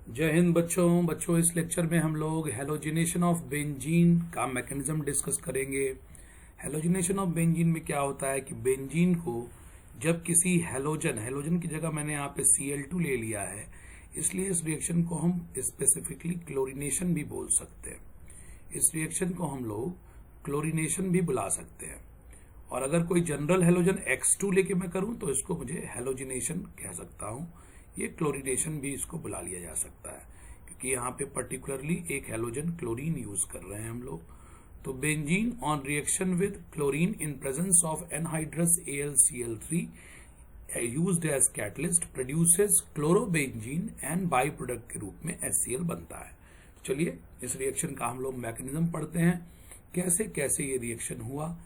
जय हिंद बच्चों इस लेक्चर में हम लोग हेलोजिनेशन ऑफ बेंजीन का मैकेनिज्म डिस्कस करेंगे। हेलोजिनेशन ऑफ बेंजीन में क्या होता है कि बेंजीन को जब किसी हेलोजन की जगह मैंने यहाँ पे Cl2 ले लिया है, इसलिए इस रिएक्शन को हम स्पेसिफिकली क्लोरीनेशन भी बोल सकते हैं। इस रिएक्शन को हम लोग क्लोरीनेशन भी बुला सकते हैं। और अगर कोई जनरल हेलोजन X2 लेके मैं करूं तो इसको मुझे हेलोजिनेशन कह सकता हूं। ये क्लोरीनेशन भी इसको बुला लिया जा सकता है, क्योंकि यहाँ पे पर्टिकुलरली एक हेलोजन क्लोरीन यूज कर रहे हैं हम लोग। तो benzene on reaction with chlorine in presence of anhydrous AlCl3 used as catalyst produces chlorobenzene and by product के रूप में HCl बनता है। चलिए इस रिएक्शन का हम लोग मैकेनिज्म पढ़ते हैं, कैसे कैसे ये रिएक्शन हुआ।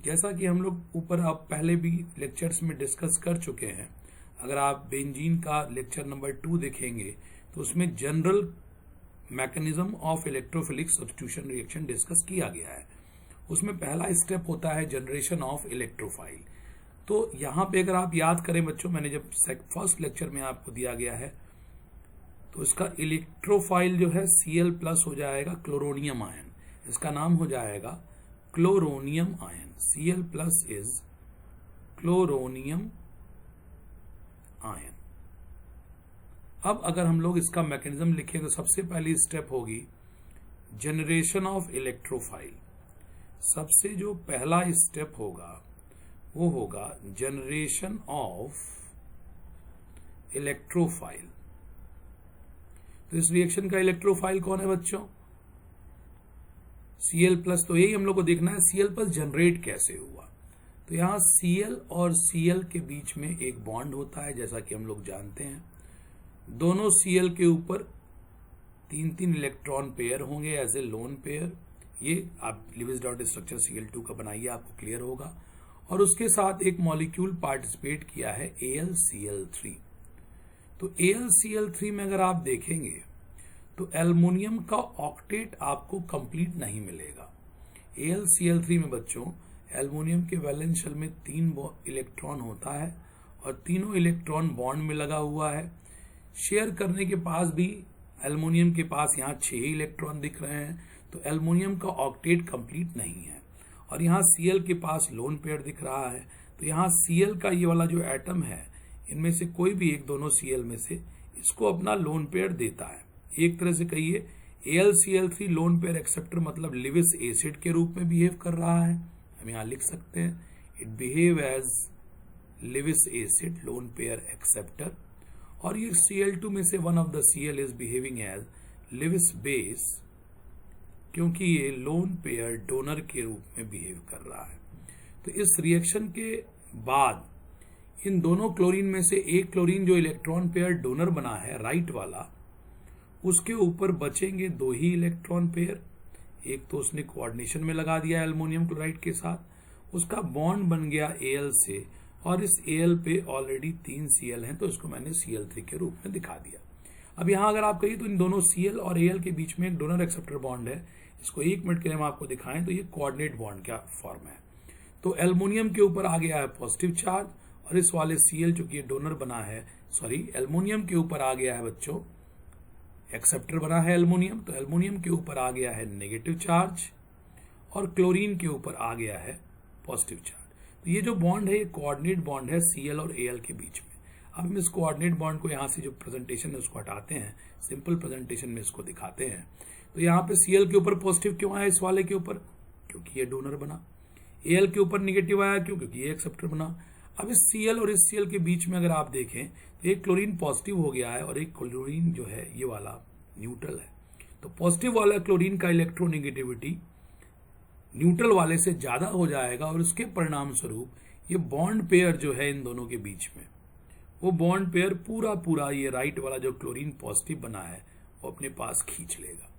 जैसा कि हम लोग ऊपर आप पहले भी लेक्चर्स में डिस्कस कर चुके हैं। अगर आप बेंजीन का लेक्चर नंबर 2 देखेंगे तो उसमें general mechanism of electrophilic substitution reaction discuss किया गया है। उसमें पहला स्टेप होता है जनरेशन ऑफ इलेक्ट्रोफाइल। तो यहाँ पे अगर आप याद करें बच्चों, मैंने जब फर्स्ट लेक्चर में आपको दिया गया है तो इसका इलेक्ट्रोफाइल जो है Cl+ हो जाएगा क्लोरोनियम आयन। इसका नाम हो जाएगा chloronium ion. Cl+ is chloronium ion. अब अगर हम लोग इसका मैकेनिज्म लिखें तो सबसे पहली स्टेप होगी जनरेशन ऑफ इलेक्ट्रोफाइल। सबसे जो पहला स्टेप होगा वो होगा जनरेशन ऑफ इलेक्ट्रोफाइल। तो इस रिएक्शन का इलेक्ट्रोफाइल कौन है बच्चों? Cl+। तो यही हम लोग को देखना है Cl+ जनरेट कैसे हुआ। तो यहाँ Cl और Cl के बीच में एक बॉन्ड होता है, जैसा कि हम लोग जानते हैं। दोनों Cl के ऊपर 3-3 इलेक्ट्रॉन पेयर होंगे एज ए लोन पेयर। ये आप लिविस डॉट स्ट्रक्चर Cl2 का बनाइए, आपको क्लियर होगा। और उसके साथ एक मॉलिक्यूल पार्टिसिपेट किया है AlCl3। तो AlCl3 में अगर आप देखेंगे तो एल्युमिनियम का ऑक्टेट आपको कंप्लीट नहीं मिलेगा। AlCl3 में बच्चों एल्युमिनियम के वैलेंस शेल में 3 इलेक्ट्रॉन होता है और तीनों इलेक्ट्रॉन बॉन्ड में लगा हुआ है। शेयर करने के पास भी एल्युमिनियम के पास यहाँ 6 इलेक्ट्रॉन दिख रहे हैं, तो एल्युमिनियम का ऑक्टेट कंप्लीट नहीं है। और यहाँ Cl के पास लोन पेयर दिख रहा है, तो यहाँ Cl का ये वाला जो एटम है, इनमें से कोई भी एक दोनों Cl में से इसको अपना लोन पेयर देता है। एक तरह से कहिए AlCl3 लोन पेयर एक्सेप्टर मतलब लिविस एसिड के रूप में बिहेव कर रहा है। हम यहाँ लिख सकते हैं it behave as Lewis acid lone pair acceptor. और ये Cl2 में से one of the Cl is behaving as Lewis base, क्योंकि ये लोन पेयर डोनर के रूप में बिहेव कर रहा है। तो इस रिएक्शन के बाद इन दोनों क्लोरीन में से एक क्लोरीन जो इलेक्ट्रॉन पेयर डोनर बना है राइट वाला, उसके ऊपर बचेंगे 2 ही इलेक्ट्रॉन पेयर। एक तो उसने कोऑर्डिनेशन में लगा दिया एल्युमिनियम क्लोराइड के साथ, उसका बॉन्ड बन गया Al से, और इस Al पे ऑलरेडी 3 Cl हैं, तो इसको मैंने Cl3 के रूप में दिखा दिया। अब यहाँ अगर आप कहिए तो इन दोनों Cl और Al के बीच में एक डोनर एक्सेप्टर बॉन्ड है। इसको 1 मिनट के लिए हम आपको दिखाएं तो ये कोऑर्डिनेट बॉन्ड का फॉर्म है। तो एल्युमिनियम के ऊपर आ गया है पॉजिटिव चार्ज, और इस वाले Cl जो कि डोनर बना है, एल्युमिनियम के ऊपर आ गया है बच्चों, एक्सेप्टर बना है एल्युमिनियम, तो एल्युमिनियम के ऊपर आ गया है नेगेटिव चार्ज, और क्लोरीन के ऊपर आ गया है पॉजिटिव चार्ज। तो ये जो बॉन्ड है ये कोऑर्डिनेट बॉन्ड है Cl और Al के बीच में। अब हम इस कोऑर्डिनेट बॉन्ड को यहाँ से जो प्रेजेंटेशन है उसको हटाते हैं, सिंपल प्रेजेंटेशन में इसको दिखाते हैं। तो यहाँ पे Cl के ऊपर पॉजिटिव क्यों आया इस वाले के ऊपर? क्योंकि ये डोनर बना। Al के ऊपर निगेटिव आया क्यों? क्योंकि ये एक्सेप्टर बना। अब इस Cl और इस Cl के बीच में अगर आप देखें तो एक क्लोरीन पॉजिटिव हो गया है और एक क्लोरीन जो है ये वाला न्यूट्रल है। तो पॉजिटिव वाला क्लोरीन का इलेक्ट्रोनेगेटिविटी न्यूट्रल वाले से ज्यादा हो जाएगा, और उसके परिणाम स्वरूप ये बॉन्ड पेयर जो है इन दोनों के बीच में, वो बॉन्ड पेयर पूरा ये राइट वाला जो क्लोरीन पॉजिटिव बना है वो अपने पास खींच लेगा।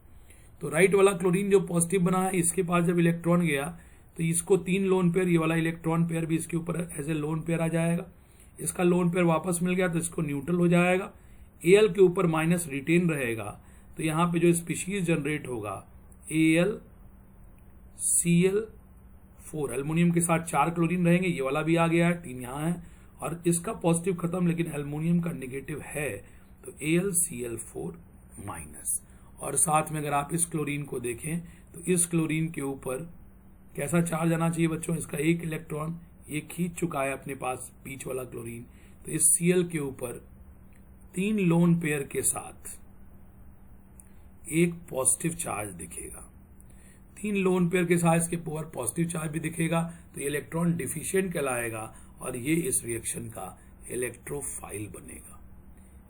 तो राइट वाला क्लोरीन जो पॉजिटिव बना है, इसके पास जब इलेक्ट्रॉन गया तो इसको 3 लोन पेयर, ये वाला इलेक्ट्रॉन पेयर भी इसके ऊपर एज ए लोन पेयर आ जाएगा। इसका लोन पेयर वापस मिल गया तो इसको न्यूट्रल हो जाएगा। Al के ऊपर माइनस रिटेन रहेगा, तो यहाँ पे जो स्पीशीज जनरेट होगा AlCl4, एल्युमिनियम के साथ 4 क्लोरीन रहेंगे, ये वाला भी आ गया है, 3 यहाँ है, और इसका पॉजिटिव खत्म लेकिन एल्युमिनियम का नेगेटिव है, तो AlCl4 माइनस। और साथ में अगर आप इस क्लोरीन को देखें तो इस क्लोरीन के ऊपर कैसा चार्ज आना चाहिए बच्चों, इसका एक इलेक्ट्रॉन ये खींच चुका है अपने पास बीच वाला क्लोरीन, तो इस Cl के ऊपर 3 लोन पेयर के साथ एक पॉजिटिव चार्ज दिखेगा। 3 लोन पेयर के साथ इसके ऊपर पॉजिटिव चार्ज भी दिखेगा, तो ये इलेक्ट्रॉन डिफिशिएंट कहलाएगा और ये इस रिएक्शन का इलेक्ट्रोफाइल बनेगा।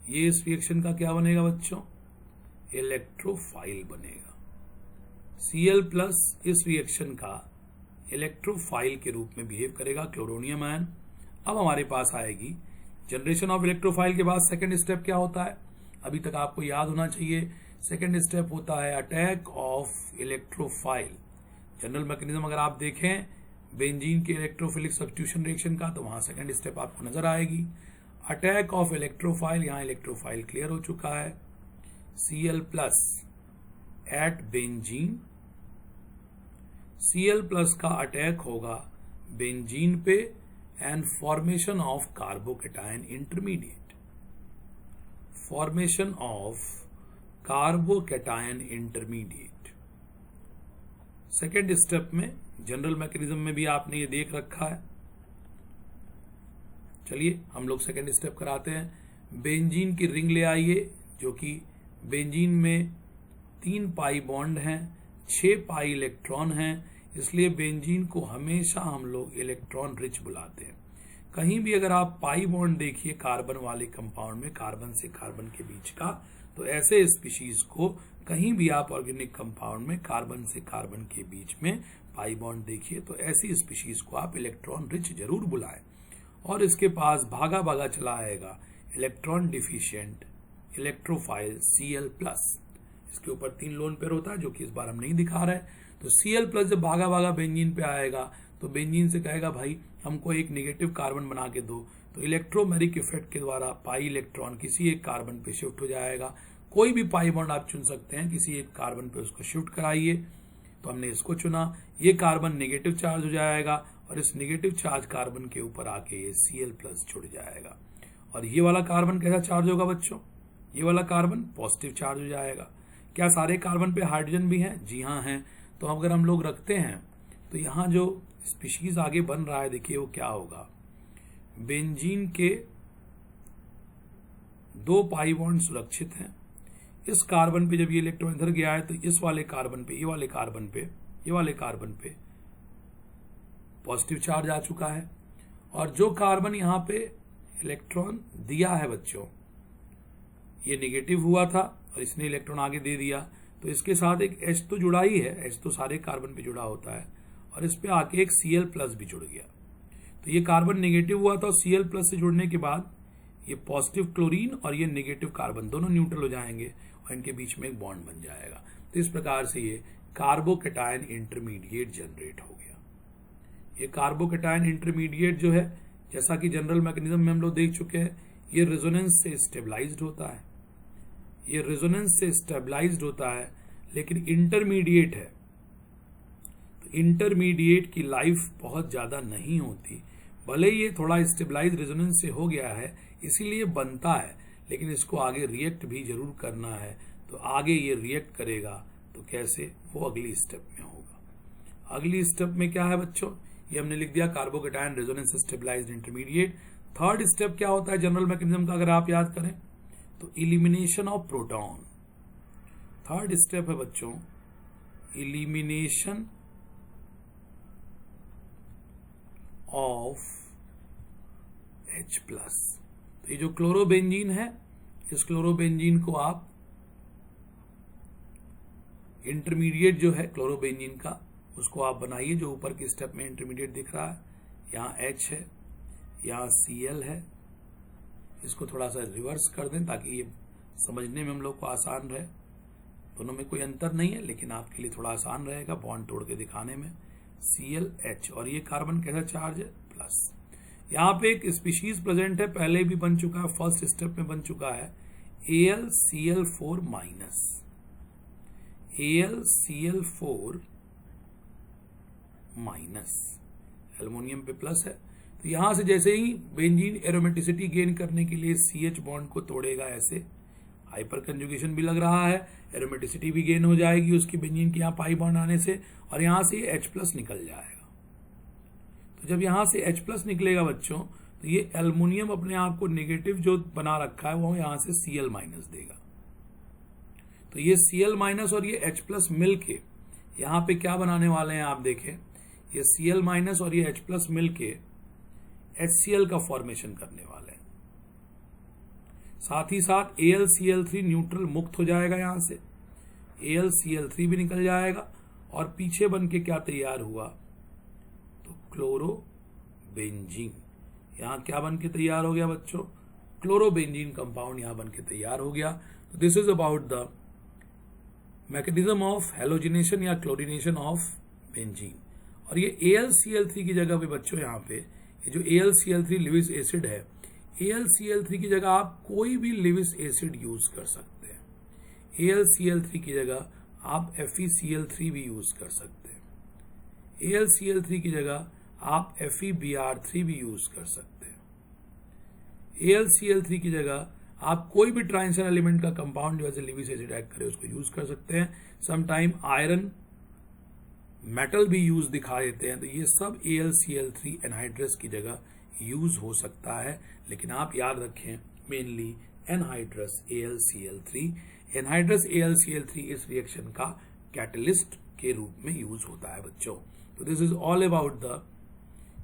ये इस रिएक्शन का क्या बनेगा बच्चों, इलेक्ट्रोफाइल बनेगा। Cl+ इस रिएक्शन का इलेक्ट्रोफाइल के रूप में बिहेव करेगा, क्लोरोनियम आयन। अब हमारे पास आएगी जनरेशन ऑफ इलेक्ट्रोफाइल के बाद सेकंड स्टेप क्या होता है, अभी तक आपको याद होना चाहिए। सेकंड स्टेप होता है attack of electrophile. General mechanism अगर आप देखें बेंजीन के इलेक्ट्रोफिलिक सब्स्टिट्यूशन रिएक्शन का, तो वहां सेकंड स्टेप आपको नजर आएगी, अटैक ऑफ इलेक्ट्रोफाइल। यहां इलेक्ट्रोफाइल क्लियर हो चुका है, Cl+ एट बेंजीन। Cl+ का अटैक होगा बेंजीन पे and formation of carbocation intermediate. Formation of carbocation intermediate. Second step में जनरल मैकेनिज्म में भी आपने ये देख रखा है। चलिए हम लोग सेकेंड स्टेप कराते हैं। बेंजीन की रिंग ले आइए, जो कि बेंजीन में 3 पाई बॉन्ड हैं, 6 पाई इलेक्ट्रॉन हैं, इसलिए बेंजीन को हमेशा हम लोग इलेक्ट्रॉन रिच बुलाते हैं। कहीं भी अगर आप पाई बॉन्ड देखिए कार्बन वाले कंपाउंड में, कार्बन से कार्बन के बीच का, तो ऐसे स्पीशीज को कहीं भी आप ऑर्गेनिक कंपाउंड में कार्बन से कार्बन के बीच में पाई बॉन्ड देखिए, तो ऐसी स्पीशीज को आप इलेक्ट्रॉन रिच जरूर बुलाएं। और इसके पास भागा भागा चला आएगा इलेक्ट्रॉन डिफिशिएंट इलेक्ट्रोफाइल Cl+। इसके ऊपर 3 लोन पेयर होता है, जो कि इस बार हम नहीं दिखा रहे। तो Cl+ जब भागा भागा बेंजीन पे आएगा तो बेंजीन से कहेगा भाई हमको एक नेगेटिव कार्बन बना के दो, तो इलेक्ट्रोमेरिक इफेक्ट के द्वारा पाई इलेक्ट्रॉन किसी एक कार्बन पे शिफ्ट हो जाएगा। कोई भी पाई बॉन्ड आप चुन सकते हैं, किसी एक कार्बन पे उसको शिफ्ट कराइए। तो हमने इसको चुना, ये कार्बन नेगेटिव चार्ज हो जाएगा और इस नेगेटिव चार्ज कार्बन के ऊपर आके ये Cl+ जुड़ जाएगा। और ये वाला कार्बन कैसा चार्ज होगा बच्चों, ये वाला कार्बन पॉजिटिव चार्ज हो जाएगा। क्या सारे कार्बन पे हाइड्रोजन भी हैं? जी हाँ हैं। तो अगर हम लोग रखते हैं तो यहाँ जो स्पीशीज आगे बन रहा है देखिए वो क्या होगा, बेंजीन के 2 पाई बॉन्ड सुरक्षित हैं। इस कार्बन पे जब ये इलेक्ट्रॉन इधर गया है तो इस वाले कार्बन पे, ये वाले कार्बन पे पॉजिटिव चार्ज आ चुका है। और जो कार्बन यहाँ पे इलेक्ट्रॉन दिया है बच्चों, ये नेगेटिव हुआ था और इसने इलेक्ट्रॉन आगे दे दिया, तो इसके साथ एक H तो जुड़ा ही है, H तो सारे कार्बन पे जुड़ा होता है, और इस पे आके एक Cl+ भी जुड़ गया। तो ये कार्बन नेगेटिव हुआ था और Cl+ से जुड़ने के बाद ये पॉजिटिव क्लोरीन और ये नेगेटिव कार्बन दोनों न्यूट्रल हो जाएंगे और इनके बीच में एक बॉन्ड बन जाएगा। तो इस प्रकार से ये कार्बोकेटायन इंटरमीडिएट जनरेट हो गया। ये कार्बोकेटायन इंटरमीडिएट जो है, जैसा कि जनरल मैकेनिज्म में हम लोग देख चुके हैं, ये रेजोनेंस से स्टेबलाइज्ड होता है, ये रेजोनेंस से स्टेबलाइज्ड होता है, लेकिन इंटरमीडिएट है तो इंटरमीडिएट की लाइफ बहुत ज्यादा नहीं होती। भले ये थोड़ा स्टेबलाइज रेजोनेंस से हो गया है इसीलिए बनता है, लेकिन इसको आगे रिएक्ट भी जरूर करना है। तो आगे ये रिएक्ट करेगा तो कैसे, वो अगली स्टेप में होगा। अगली स्टेप में क्या है बच्चों, ये हमने लिख दिया carbocation resonance stabilized intermediate. Third step क्या होता है जनरल मैकेनिज्म का, अगर आप याद करें तो elimination of proton. Third step है बच्चों इलिमिनेशन ऑफ H+। तो ये जो क्लोरोबेंजीन है, इस क्लोरोबेंजीन को आप इंटरमीडिएट जो है क्लोरोबेंजीन का, उसको आप बनाइए। जो ऊपर की स्टेप में इंटरमीडिएट दिख रहा है, यहाँ H है, यहाँ Cl है। इसको थोड़ा सा रिवर्स कर दें ताकि ये समझने में हम लोग को आसान रहे। दोनों में कोई अंतर नहीं है, लेकिन आपके लिए थोड़ा आसान रहेगा बॉन्ड तोड़ के दिखाने में। ClH, और ये कार्बन कैसा चार्ज है, प्लस। यहाँ पे एक स्पीशीज प्रेजेंट है, पहले भी बन चुका है, फर्स्ट स्टेप में बन चुका है, AlCl4 minus. AlCl4 minus, aluminium पे प्लस है। तो यहां से जैसे ही बेंजीन एरोमेटिसिटी गेन करने के लिए CH बॉन्ड को तोड़ेगा, ऐसे हाइपर कंजुगेशन भी लग रहा है, एरोमेटिसिटी भी गेन हो जाएगी उसकी बेंजीन के यहाँ पाई बॉन्ड आने से, और यहां से H+ निकल जाएगा। तो जब यहां से H+ निकलेगा बच्चों, तो ये एल्युमिनियम अपने आप को नेगेटिव जो बना रखा है वो यहां से Cl- देगा। तो ये Cl- और ये H+ मिलके यहां पे क्या बनाने वाले हैं आप देखें, ये Cl- और ये H+ मिलके HCl का फॉर्मेशन करने वाले हैं। साथ ही साथ AlCl3 न्यूट्रल मुक्त हो जाएगा, यहां से AlCl3 भी निकल जाएगा, और पीछे बन के क्या तैयार हुआ, तो क्लोरोबेंजीन। यहां क्या बन के तैयार हो गया बच्चों, क्लोरोबेंजीन कंपाउंड यहां बन के तैयार हो गया। This is about the mechanism of halogenation या क्लोरीनेशन ऑफ बेंजीन। और ये AlCl3 की जगह पे बच्चों, यहाँ पे ये जो AlCl3 लिविस एसिड है, AlCl3 की जगह आप कोई भी लिविस एसिड यूज कर सकते हैं। AlCl3 की जगह आप FeCl3 भी यूज कर सकते हैं। AlCl3 की जगह आप FeBr3 भी यूज कर सकते हैं। AlCl3 की जगह आप कोई भी ट्रांजिशन एलिमेंट का कंपाउंड जो ऐसे लिविस एसिड ऐड करे उसको यूज कर सकते हैं। समटाइम आयरन मेटल भी यूज दिखा देते हैं, तो ये सब AlCl3 एनहाइड्रस की जगह यूज हो सकता है। लेकिन आप याद रखें mainly anhydrous AlCl3, anhydrous AlCl3 इस रिएक्शन का कैटलिस्ट के रूप में यूज होता है बच्चों। तो this is all about the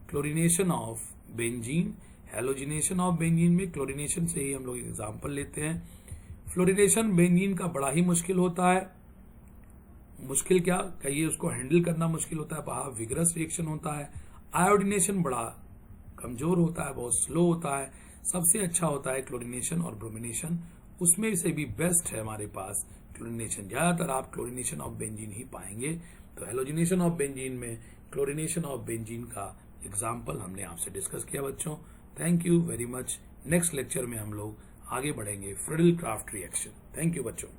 chlorination of benzene. Halogenation of benzene में क्लोरीनेशन से ही हम लोग एग्जाम्पल लेते हैं। फ्लोरीनेशन बेंजीन का बड़ा ही मुश्किल होता है। मुश्किल क्या कहिए, उसको हैंडल करना मुश्किल होता है, बड़ा विगरस रिएक्शन होता है। आयोडीनेशन बड़ा कमजोर होता है, बहुत स्लो होता है। सबसे अच्छा होता है क्लोरीनेशन और ब्रोमिनेशन, उसमें से भी बेस्ट है हमारे पास क्लोरीनेशन। ज्यादातर आप क्लोरीनेशन ऑफ बेंजीन ही पाएंगे। तो हैलोजिनेशन ऑफ बेंजीन में क्लोरीनेशन ऑफ बेंजीन का एग्जाम्पल हमने आपसे डिस्कस किया बच्चों। Thank you very much. Next lecture में हम लोग आगे बढ़ेंगे Friedel Crafts reaction. Thank you बच्चों।